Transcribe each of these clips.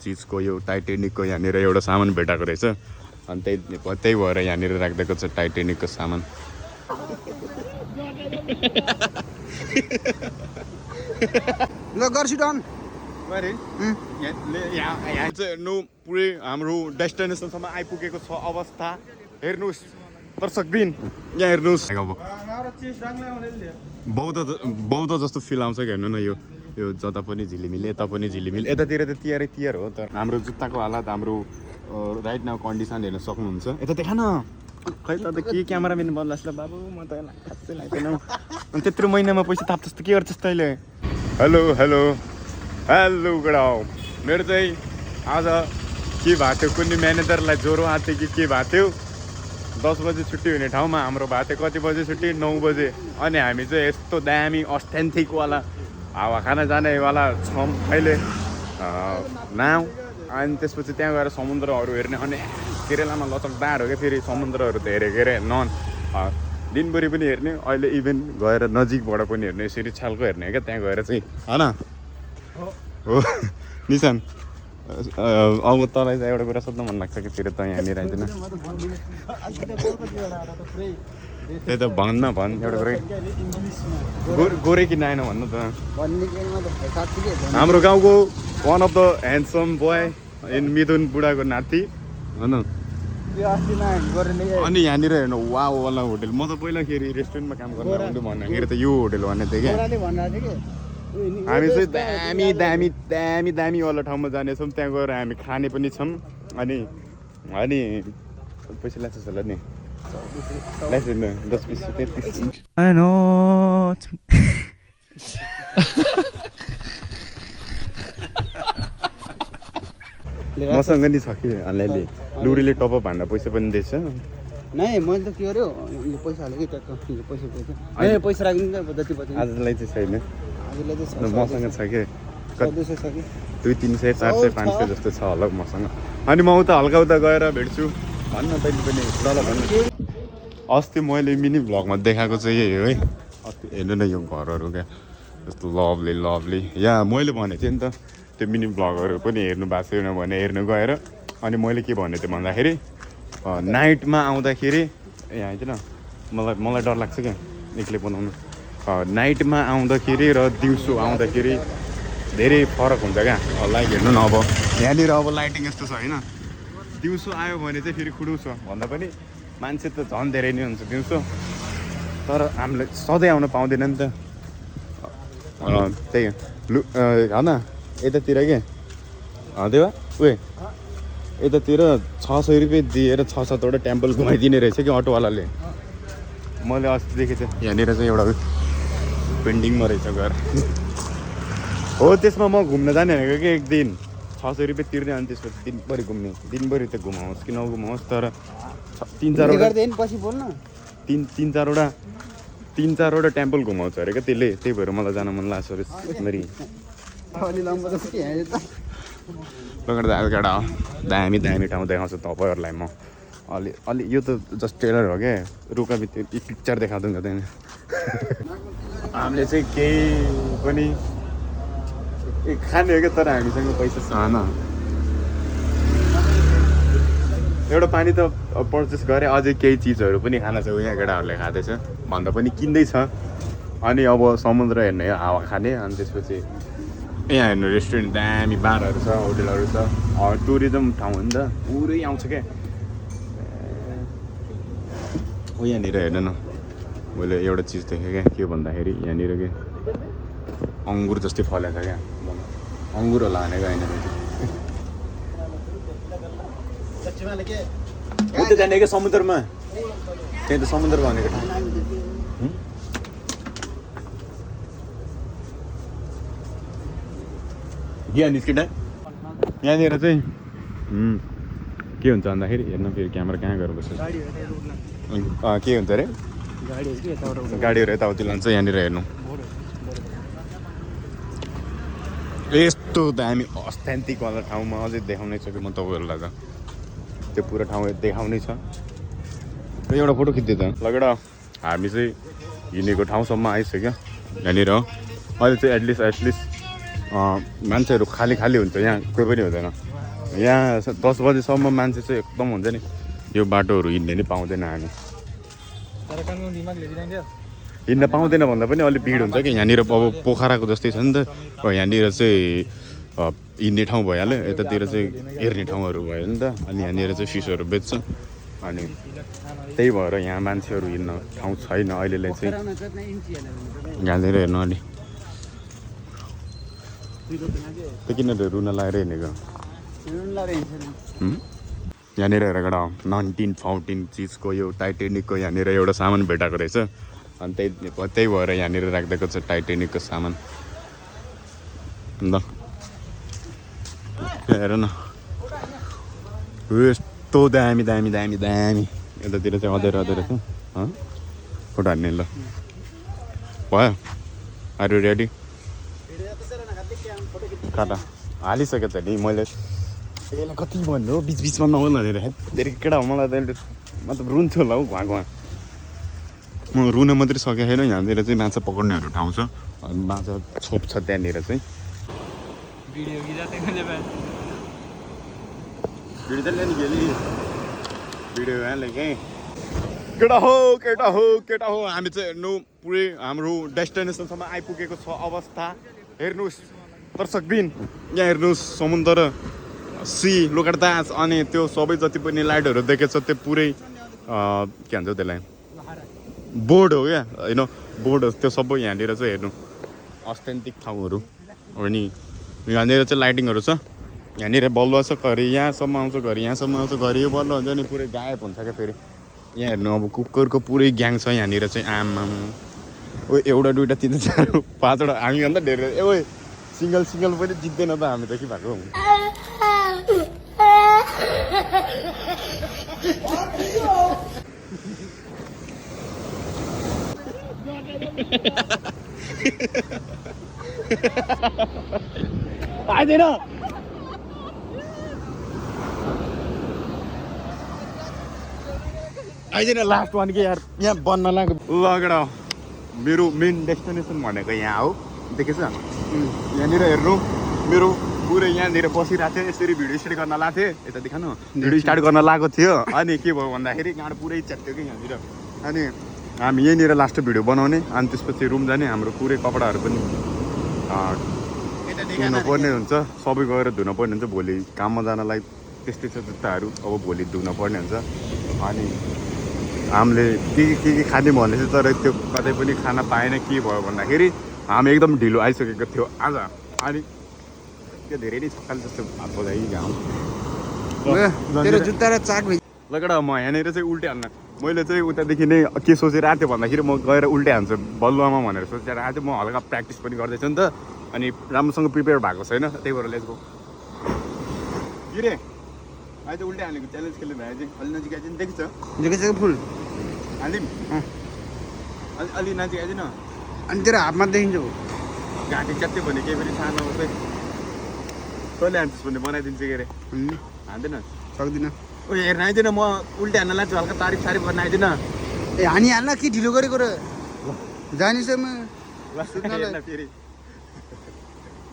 चिजको यो टाइटेनिकको यहाँनिर एउटा सामान भेटाएको रहेछ अनि त्यही भएर यहाँनिर राखिदिएको छ टाइटेनिकको सामान ल गर्छु डन यहाँ चाहिँ हेर्नु पुरै हाम्रो डेस्टिनेसनसम्म आइपुगेको छ अवस्था हेर्नुहोस् दर्शकबिन यहाँ हेर्नुहोस् बौद्ध जस्तो फिल आउँछ कि हेर्नु न यो जता पनि झिलिमिली यता पनि झिलिमिली यतातिर त तिहार हो तर हाम्रो जुत्ताको हालत हाम्रो राइट नाउ कन्डिसन हेर्न सक्नुहुन्छ यता देखा न खै त के क्यामेराम्यान बन्लास् ल बाबु म त खासै लाग्दैन अनि त्यत्रो महिनामा पैसा थाप्छस् त के गर्छस् तैँले हेलो गडाउ मेरो चाहिँ आज के भएको थियो कुनै म्यानेजरलाई ज्वरो आएको थियो कि के भएको थियो 10 बजे छुट्टी हुने ठाउँमा हाम्रो भएको थियो कति बजे छुट्टी 9 बजे अनि हामी चाहिँ यस्तो दामी अस्थेन्टिकवाला हावा खाना जानेवाला छौँ अहिले नाउ अनि त्यसपछि त्यहाँ गएर समुद्रहरू हेर्ने अनि केरेलामा लचकदार हो क्या फेरि समुद्रहरू त हेरेको अरे नन दिनभरि पनि हेर्ने अहिले इभेन गएर नजिकबाट पनि हेर्ने यसरी छालको हेर्ने क्या त्यहाँ गएर चाहिँ होइन हो निशान अब तँलाई चाहिँ एउटा कुरा सोध्न मन लाग्छ कि फेरि त यहाँनिर आइदिन त्यही त भन् एउटा कुरा गोरे किन आएन भन्नु त हाम्रो गाउँको one of the handsome boy in Mithun बुढाको नाति होइन अनि यहाँनिर हेर्नु वाला होटेल म त पहिलाखेरि रेस्टुरेन्टमा काम गर्नु भन्दाखेरि त यो होटेल भनेको थिएँ क्या हामी चाहिँ दामी दामी दामी दामीवाला ठाउँमा जानेछौँ त्यहाँ गएर हामी खाने पनि छौँ अनि पैसा लाग्छ होला नि 10 20 33 मसँग नि छ कि अलिअलि लुरीले टपअप हान्दा पैसा पनि दिएछ नै मैले त के गर्यो पैसा हाल्यो कि पैसा पैसा राखिदिनु जति पछि आजलाई चाहिँ छैन आजलाई चाहिँ मसँग छ कि 200 300 400 500 जस्तो छ होला मसँग अनि म उता हल्का उता गएर भेट्छु भन्न तैँले पनि ल भन्नु अस्ति मैले मिनी भ्लगमा देखाएको चाहिँ यही हो है अस्ति हेर्नु न यो घरहरू क्या जस्तो लभली यहाँ मैले भनेको थिएँ नि त त्यो मिनी भ्लगहरू पनि हेर्नु भएको छैन भने हेर्नु गएर अनि मैले के भनेको थिएँ भन्दाखेरि नाइटमा आउँदाखेरि यहाँ आइदिएन मलाई डर लाग्छ क्या एक्लै बनाउनु नाइटमा आउँदाखेरि र दिउँसो आउँदाखेरि धेरै फरक हुन्छ क्या लाइट हेर्नु न अब यहाँनिर अब लाइटिङ यस्तो छ होइन दिउँसो आयो भने चाहिँ फेरि खुडु छ भन्दा पनि मान्छे त झन् धेरै नै हुन्छ दिउँसो तर हामीले सधैँ आउन पाउँदैन नि त त्यही होइन यतातिर के देवा उयो यतातिर 600 रुपियाँ दिएर 6-7वटा टेम्पल घुमाइदिने रहेछ कि अटोवालाले मैले अस्ति देखेको थिएँ यहाँनिर चाहिँ एउटा पेन्डिङमा रहेछ घर हो त्यसमा म घुम्न जाने भनेको कि एक दिन 600 रुपियाँ तिर्ने अनि त्यसपछि दिनभरि घुम्ने दिनभरि त घुमाओस् कि नघुमाओस् तर 3-4वटा टेम्पल घुमाउँछ अरे क्या त्यसले त्यही भएर मलाई जान मन लाग्छ अरे लगेर अलगढा दामी ठाउँ देखाउँछु तपाईँहरूलाई म अलि यो त जस्ट ट्रेलर हो क्या रुकाभित्र पिक्चर देखाउँदैन हुँदैन हामीले चाहिँ केही पनि खाने हो क्या तर हामीसँग पैसा छैन एउटा पानी त पर्चेस गरेँ अझै केही चिजहरू पनि खाना छ यहाँ केटाहरूले खाँदैछ भन्दा पनि किन्दैछ अनि अब समुद्र हेर्ने हावा खाने अनि त्यसपछि यहाँ हेर्नु रेस्टुरेन्ट दामी बारहरू छ होटेलहरू छ टुरिज्म ठाउँ हो नि त पुरै आउँछ क्या हो यहाँनिर हेर्नु न मैले एउटा चिज देखेँ क्या के भन्दाखेरि यहाँनिर के अङ्गुर जस्तै फलेको छ क्या अङ्गुर होला भनेको होइन उता जाने क्या समुद्रमा त्यही त समुद्र भनेको ठाउँ यहाँ निस्किँदा यहाँनिर चाहिँ के हुन्छ भन्दाखेरि हेर्न फेरि क्यामेरा कहाँ गएर बस्छ के हुन्छ अरे गाडीहरू यताउति लान्छ यहाँनिर हेर्नु यस्तो दामी अस्थेन्टिकवाला ठाउँमा अझै देखाउनै छ कि म तपाईँहरूलाई त त्यो पुरा ठाउँ देखाउनै छ र एउटा फोटो खिच्दै त लगेर हामी चाहिँ हिँडेको ठाउँसम्म आइसक्यो यहाँनिर अहिले चाहिँ एटलिस्ट मान्छेहरू खाली हुन्छ यहाँ कोही पनि हुँदैन यहाँ 10 बजेसम्म मान्छे चाहिँ एकदम हुन्छ नि यो बाटोहरू हिँड्ने नि पाउँदैन हामी हिँड्न पाउँदैन भन्दा पनि अलिक भिड हुन्छ कि यहाँनिर अब पोखराको जस्तै छ नि त यहाँनिर चाहिँ हिँड्ने ठाउँ भइहाल्यो यतातिर चाहिँ हेर्ने ठाउँहरू भयो नि त अनि यहाँनिर चाहिँ फिसहरू बेच्छ अनि त्यही भएर यहाँ मान्छेहरू हिँड्न ठाउँ छैन अहिलेलाई चाहिँ यहाँनिर हेर्नु अलि त्यो किन रुन लगाएर हिँडेको यहाँनिर हेरेर 1914 चिजको यो टाइटेनिकको यहाँनिर एउटा सामान भेटाएको रहेछ अनि त्यही भएर यहाँनिर राखिदिएको छ टाइटेनिकको सामान ल हेर न यस्तो दामी दामी दामी दामी यतातिर चाहिँ अँधेर अँधेर छ फोटो हान्ने ल भयो आर यु रेडी काटा हालिसकेको छ नि मैले यसलाई कति भन्नु हो बिच बिचमा नहोस् भनेर धेरै केटा हो मलाई त मतलब रुन्छु होला हौ घुवा म रुन मात्रै सकेको छैन यहाँनिर चाहिँ माछा पकाउनेहरू ठाउँ छ अनि माछा छोप्छ त्यहाँनिर चाहिँ भिडियो केटा हो हामी चाहिँ हेर्नु पुरै हाम्रो डेस्टिनेसनसम्म आइपुगेको छ अवस्था हेर्नुहोस् दर्शकबिन यहाँ हेर्नुहोस् समुद्र सी लोकरदास अनि त्यो सबै जति पनि लाइटहरू देखेछ त्यो पुरै के भन्छ त्यसलाई बोर्ड हो क्या होइन बोर्ड हो त्यो सबै यहाँनिर चाहिँ हेर्नु अस्थेन्टिक ठाउँहरू अनि यहाँनिर चाहिँ लाइटिङहरू छ यहाँनिर बल्ब छ घरि यहाँसम्म आउँछ घरि यहाँसम्म आउँछ घरि यो बल्ब हुन्छ नि पुरै गायब हुन्छ क्या फेरि यहाँ हेर्नु अब कुकरको पुरै ग्याङ छ यहाँनिर चाहिँ आमा ओ एउटा दुइटा तिन चार पाँचवटा हामीभन्दा धेरै ए सिङ्गल पनि जित्दैन त हामी त के भएको आइदिन लास्ट वान के यार यहाँ बन्न लाग्यो लगेर मेरो मेन डेस्टिनेसन भनेको यहाँ हो देखेछ यहाँनिर हेर्नु मेरो पुरै यहाँनिर बसिरहेको थियो यसरी भिडियो स्टार्ट गर्न लाग्थ्यो यता देखाउनु भिडियो स्टार्ट गर्न लागेको थियो अनि के भयो भन्दाखेरि गाँड पुरै च्यात्थ्यो कि यहाँनिर अनि हामी यहीँनिर लास्ट भिडियो बनाउने अनि त्यसपछि रुम जाने हाम्रो पुरै कपडाहरू पनि धुनुपर्ने हुन्छ सबै गएर धुनुपर्ने हुन्छ भोलि काममा जानलाई त्यस्तै छ जुत्ताहरू अब भोलि धुनुपर्ने हुन्छ अनि हामीले के खाने भन्ने चाहिँ तर त्यो कतै पनि खान पाएन के भयो भन्दाखेरि हामी एकदम ढिलो आइसकेको थियो आज अनि त्यो धेरै नै छक्काले जस्तो भात बजाइ घाम जुत्ता र चाक लगेर म यहाँनिर चाहिँ उल्टे हान्न मैले चाहिँ उतादेखि नै के सोचेर आएको थिएँ भन्दाखेरि म गएर उल्टे हान्छु बलुवामा भनेर सोचेर आएको थिएँ म हल्का प्र्याक्टिस पनि गर्दैछु नि त अनि राम्रोसँग प्रिपेयर भएको छैन त्यही भएर लेट्स गो के रे अहिले त उल्टे हालेको च्यालेन्ज खेल्ने भए चाहिँ अलि नजिक आइदिनु देख्छ फुल हालिदिउँ अलि नजिक आइदिनु अनि तेरो हातमा देखिन्छ घाँटी च्यात्यो भने केही पनि थाहा नहोस् है तैँले हान्छस् भने बनाइदिन्छु के अरे हान्दैन सक्दिनँ ओ हेर्न आइदिन म उल्टे हान्न लाग्छु हल्का तारिफ गर्न आइदिन ए हानिहाल्न के ढिलो गरेको र जानिसम्म फेरि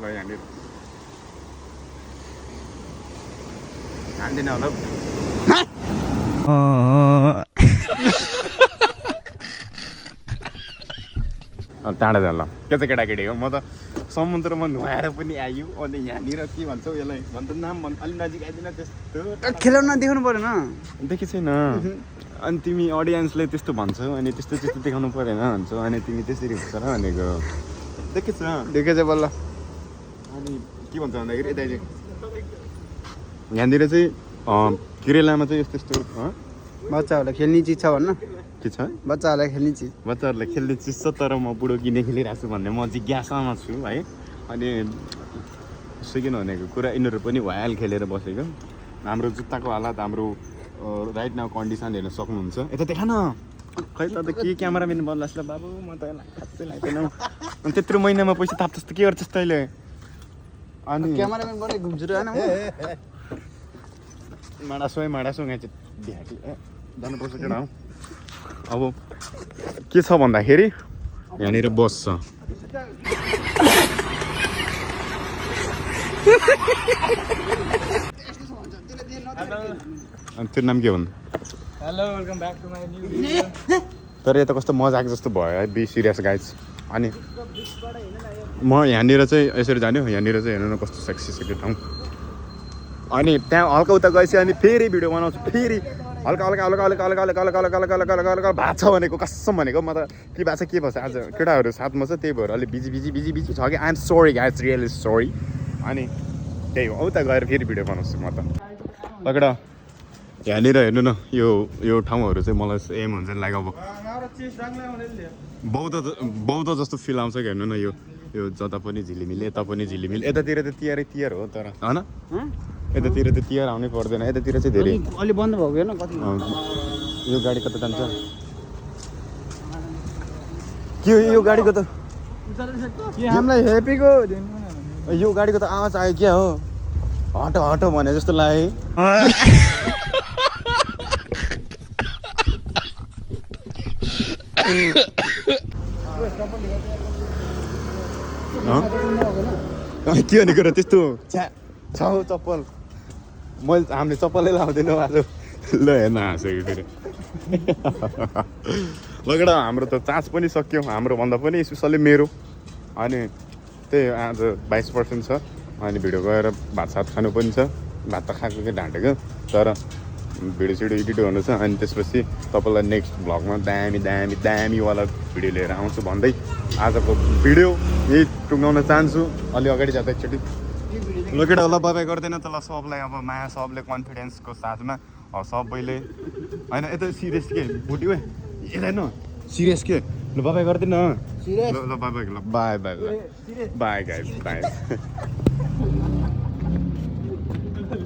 ल यहाँनिर हान्दिनँ होला टाढा जान ल के चाहिँ केटाकेटी हो म त समुद्रमा नुहाएर पनि आयो अनि यहाँनिर के भन्छौ यसलाई भन्छ नाम भन् अलि नजिक आइदिन त्यस्तो खेलाउन देखाउनु परेन देखेको छैन अनि तिमी अडियन्सले त्यस्तो भन्छौ अनि त्यस्तो देखाउनु परेन भन्छौ अनि तिमी त्यसरी हुन्छ र भनेको देखेछ बल्ल अनि के भन्छ भन्दाखेरि यता चाहिँ यहाँनिर चाहिँ केरेलामा चाहिँ यस्तो यस्तो बच्चाहरूलाई खेल्ने चिज छ भन्न के छ बच्चाहरूलाई खेल्ने चिज बच्चाहरूलाई खेल्ने चिज छ तर म बुढो किने खेलिरहेको छु भन्ने म जिज्ञासामा छु है अनि सेकेन्ड भनेको कुरा यिनीहरू पनि भइहाल खेलेर बसेको हाम्रो जुत्ताको हालत हाम्रो राइट नाउ कन्डिसन हेर्न सक्नुहुन्छ यता देखा न खै त के क्यामेराम्यान बल्लास् ल बाबु म त खासै लाग्दैन अनि त्यत्रो महिनामा पैसा थाप्छस् त के गर्छस् तैँले अनि क्यामेराम्यानबाटै घुम्छु र होइन माडासो यहाँ चाहिँ भ्याटी जानुपर्छ केटा हो अब के छ भन्दाखेरि यहाँनिर बस छ अनि तेरो नाम के भन्नु hello welcome back to my new तर यता कस्तो मजा आएको जस्तो भयो है बी सिरियस गाइज अनि म यहाँनिर चाहिँ यसरी जाने यहाँनिर चाहिँ हेर्नु न कस्तो सेक्सी ठाउँ अनि त्यहाँ हल्का उता गएपछि अनि फेरि भिडियो बनाउँछु फेरि हल्का हल्का हल्का हल्का हल्का हल्का हल्का हल्का हल्का हल्का हल्का हल्का भएको छ भनेको कसम भनेको म त के भएको छ के भन्छ आज केटाहरू साथमा छ त्यही भएर अलिक बिजी छ कि I'm sorry guys really sorry अनि त्यही हो उता गएर फेरि भिडियो बनाउँछु म त केटा यहाँनिर हेर्नु न यो ठाउँहरू चाहिँ मलाई सेम हुन्छ नि लाइक अब बौद्ध जस्तो फिल आउँछ कि हेर्नु न यो जता पनि झिलिमिली यता पनि झिलिमिली यतातिर त तिहार हो तर होइन यतातिर त तिहार आउनै पर्दैन यतातिर चाहिँ धेरै अलि बन्द भएको हेर्न कति यो गाडी कता जान्छ के हो यो गाडीको त हामीलाई हेपीको यो गाडीको त आवाज आयो क्या हो हटो भने जस्तो लाग्यो के भनेको र त्यस्तो छ चप्पल मैले हामीले चप्पलै लाउँदैनौँ आज ल हेर्न हाँसेको फेरि लगेर हाम्रो त चार्ज पनि सक्यो हाम्रो भन्दा पनि स्पेसल्ली मेरो अनि त्यही आज 22% छ अनि भिडियो गएर भात सात खानु पनि छ भात त खाएको कि ढाँटेको तर भिडियो सिडियो एडिट गर्नु छ अनि त्यसपछि तपाईँलाई नेक्स्ट भ्लगमा दामीवाला भिडियो लिएर आउँछु भन्दै आजको भिडियो यही टुङ्गाउन चाहन्छु अलि अगाडि जाँदा एकचोटि लोकेट ल बाई गर्दैन त ल सबलाई अब माया सबले कन्फिडेन्सको साथमा सबैले होइन यता सिरियस के भुट्यो यता न सिरियस के ल बाई गर्दैन ल बाई ल बाई गाइज बाई